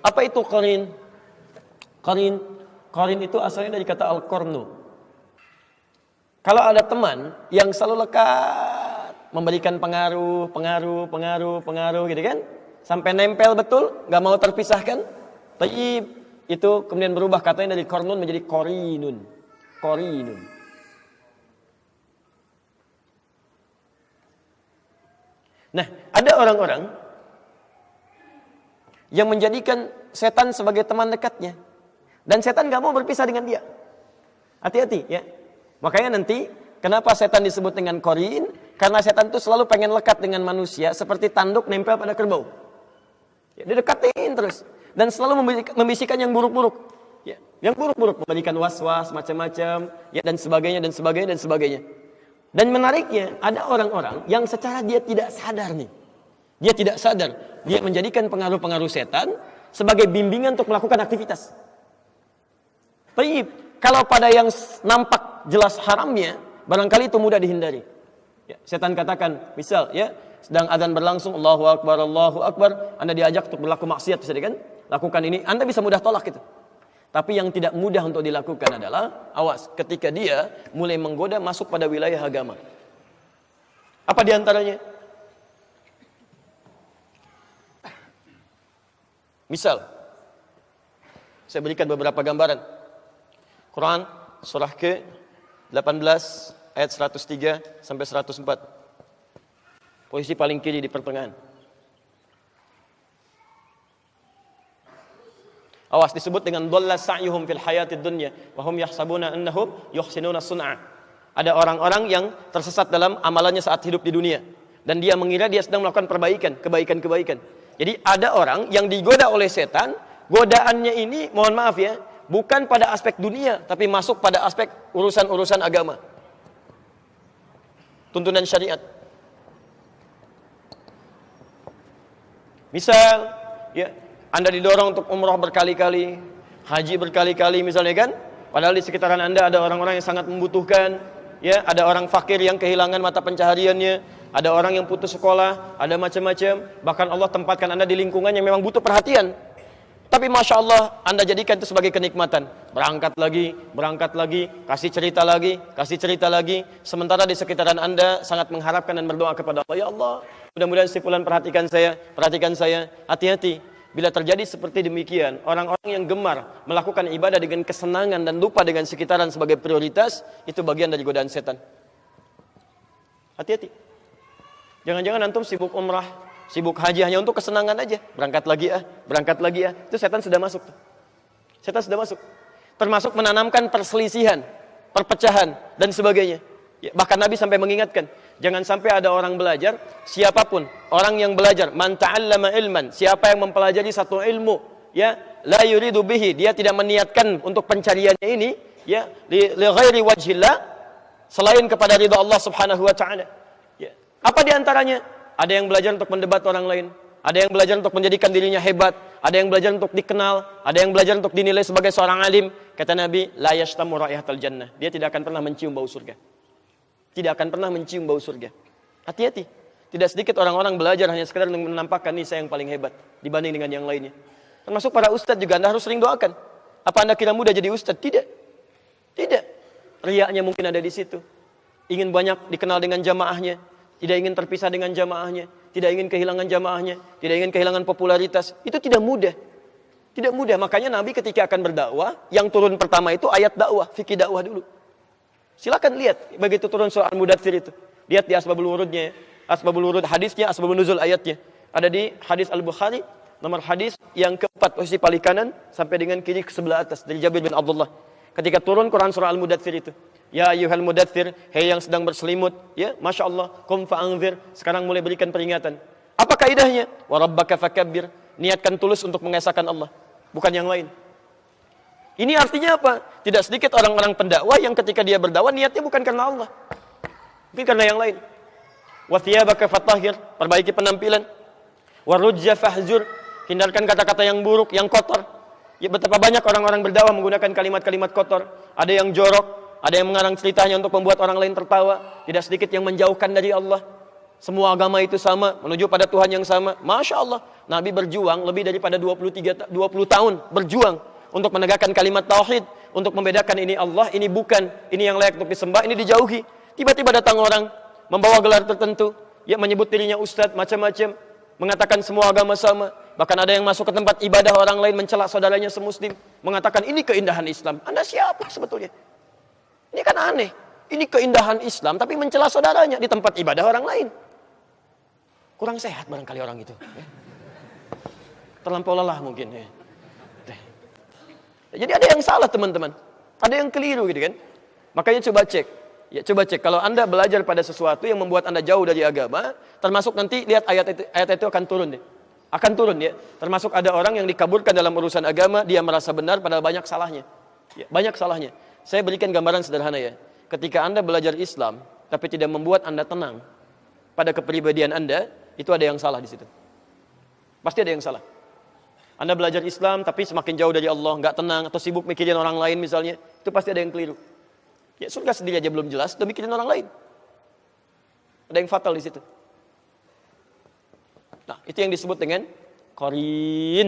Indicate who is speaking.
Speaker 1: Apa itu qarin? Qarin itu asalnya dari kata al-qarnu. Kalau ada teman yang selalu lekat, memberikan pengaruh gitu kan, sampai nempel betul, nggak mau terpisahkan, taib, itu kemudian berubah katanya dari qarnun menjadi qarinun. Nah, ada orang-orang yang menjadikan setan sebagai teman dekatnya, dan setan gak mau berpisah dengan dia. Hati-hati ya. Makanya nanti kenapa setan disebut dengan qarin? Karena setan itu selalu pengen lekat dengan manusia seperti tanduk nempel pada kerbau. Ya, didekatin terus dan selalu membisikkan yang buruk-buruk. Ya, yang buruk-buruk, memberikan was-was macam-macam, ya, dan sebagainya. Dan menariknya, ada orang-orang yang secara dia tidak sadar nih. Dia tidak sadar, dia menjadikan pengaruh-pengaruh setan sebagai bimbingan untuk melakukan aktivitas. Baik, kalau pada yang nampak jelas haramnya, barangkali itu mudah dihindari. Ya, setan katakan, misal ya, sedang azan berlangsung, Allahu Akbar, Anda diajak untuk berlaku maksiat, bisa kan? Lakukan ini, Anda bisa mudah tolak itu. Tapi yang tidak mudah untuk dilakukan adalah, awas, ketika dia mulai menggoda masuk pada wilayah agama. Apa diantaranya? Misal, saya berikan beberapa gambaran. Quran surah ke-18 ayat 103 sampai 104. Posisi paling kiri di pertengahan. Awas, disebut dengan dhalla sa'yuhum fil hayatid dunya wa hum yahsabuna annahum yuhsinuna sun'a. Ada orang-orang yang tersesat dalam amalannya saat hidup di dunia dan dia mengira dia sedang melakukan kebaikan. Jadi ada orang yang digoda oleh setan, godaannya ini mohon maaf ya, bukan pada aspek dunia, tapi masuk pada aspek urusan-urusan agama. Tuntunan syariat. Misal, ya, Anda didorong untuk umrah berkali-kali, haji berkali-kali misalnya kan? Padahal di sekitaran Anda ada orang-orang yang sangat membutuhkan, ya, ada orang fakir yang kehilangan mata pencahariannya, ada orang yang putus sekolah, ada macam-macam. Bahkan Allah tempatkan Anda di lingkungan yang memang butuh perhatian. Tapi Masya Allah, Anda jadikan itu sebagai kenikmatan. Berangkat lagi, kasih cerita lagi. Sementara di sekitaran Anda sangat mengharapkan dan berdoa kepada Allah. Ya Allah, mudah-mudahan si fulan perhatikan saya. Hati-hati. Bila terjadi seperti demikian, orang-orang yang gemar melakukan ibadah dengan kesenangan dan lupa dengan sekitaran sebagai prioritas, itu bagian dari godaan setan. Hati-hati. Jangan-jangan antum sibuk umrah, sibuk haji hanya untuk kesenangan aja. Berangkat lagi ya. Itu setan sudah masuk. Termasuk menanamkan perselisihan, perpecahan, dan sebagainya. Ya, bahkan Nabi sampai mengingatkan, jangan sampai ada orang belajar, siapapun, orang yang belajar, man ta'allama ilman, siapa yang mempelajari satu ilmu, ya, la yuridu bihi, dia tidak meniatkan untuk pencariannya ini, ya, li ghairi wajhillah, selain kepada ridha Allah Subhanahu wa taala. Ya. Apa di antaranya? Ada yang belajar untuk mendebat orang lain, ada yang belajar untuk menjadikan dirinya hebat, ada yang belajar untuk dikenal, ada yang belajar untuk dinilai sebagai seorang alim. Kata Nabi, la yashtamu raihatal jannah. Dia tidak akan pernah mencium bau surga. Hati-hati. Tidak sedikit orang-orang belajar hanya sekedar untuk menampakkan nih saya yang paling hebat dibanding dengan yang lainnya. Termasuk para ustadz juga, Anda harus sering doakan. Apa Anda kira mudah jadi ustadz? Tidak. Riaknya mungkin ada di situ. Ingin banyak dikenal dengan jamaahnya, tidak ingin terpisah dengan jamaahnya, tidak ingin kehilangan jamaahnya, tidak ingin kehilangan popularitas. Itu tidak mudah. Makanya Nabi ketika akan berdakwah, yang turun pertama itu ayat dakwah, fikih dakwah dulu. Silakan lihat begitu turun surah Al-Mudaththir itu. Lihat di asbabul wurudnya, asbabul wurud hadisnya, asbabun nuzul ayatnya. Ada di hadis Al-Bukhari, nomor hadis yang keempat, posisi paling kanan sampai dengan kiri ke sebelah atas dari Jabir bin Abdullah. Ketika turun Quran surah Al-Mudaththir itu. Ya ayyuhal mudaththir, hei yang sedang berselimut, ya, Masya Allah, qum fa'anzir, sekarang mulai berikan peringatan. Apa kaidahnya? Wa rabbaka fakabbir, niatkan tulus untuk mengesahkan Allah, bukan yang lain. Ini artinya apa? Tidak sedikit orang-orang pendakwah yang ketika dia berdakwah niatnya bukan karena Allah, mungkin karena yang lain. Wa thiyabaka fatahhir, perbaiki penampilan. Wa rujza fahzur, hindarkan kata-kata yang buruk, yang kotor. Ya, betapa banyak orang-orang berdakwah menggunakan kalimat-kalimat kotor. Ada yang jorok, ada yang mengarang ceritanya untuk membuat orang lain tertawa. Tidak sedikit yang menjauhkan dari Allah. semua agama itu sama, menuju pada Tuhan yang sama. Masya Allah, Nabi berjuang lebih daripada 20 tahun berjuang untuk menegakkan kalimat tauhid, untuk membedakan ini Allah, ini bukan, ini yang layak untuk disembah, ini dijauhi. Tiba-tiba datang orang membawa gelar tertentu, ya menyebut dirinya ustadz, macam-macam, mengatakan semua agama sama. Bahkan ada yang masuk ke tempat ibadah orang lain mencela saudaranya semuslim, mengatakan ini keindahan Islam. Anda siapa sebetulnya? Ini kan aneh. Ini keindahan Islam tapi mencela saudaranya di tempat ibadah orang lain. Kurang sehat barangkali orang itu. Terlampau lelah mungkin. Jadi ada yang salah teman-teman. Ada yang keliru gitu kan. Makanya coba cek. Ya coba cek. Kalau Anda belajar pada sesuatu yang membuat Anda jauh dari agama, termasuk nanti lihat ayat itu akan turun deh. Akan turun ya. Termasuk ada orang yang dikaburkan dalam urusan agama, dia merasa benar padahal banyak salahnya. Ya, banyak salahnya. Saya berikan gambaran sederhana ya. Ketika Anda belajar Islam tapi tidak membuat Anda tenang pada kepribadian Anda, itu ada yang salah di situ. Pasti ada yang salah. Anda belajar Islam tapi semakin jauh dari Allah, nggak tenang atau sibuk mikirin orang lain misalnya, itu pasti ada yang keliru. Ya surga sendiri aja belum jelas, udah mikirin orang lain. Ada yang fatal di situ. Nah, itu yang disebut dengan qarin.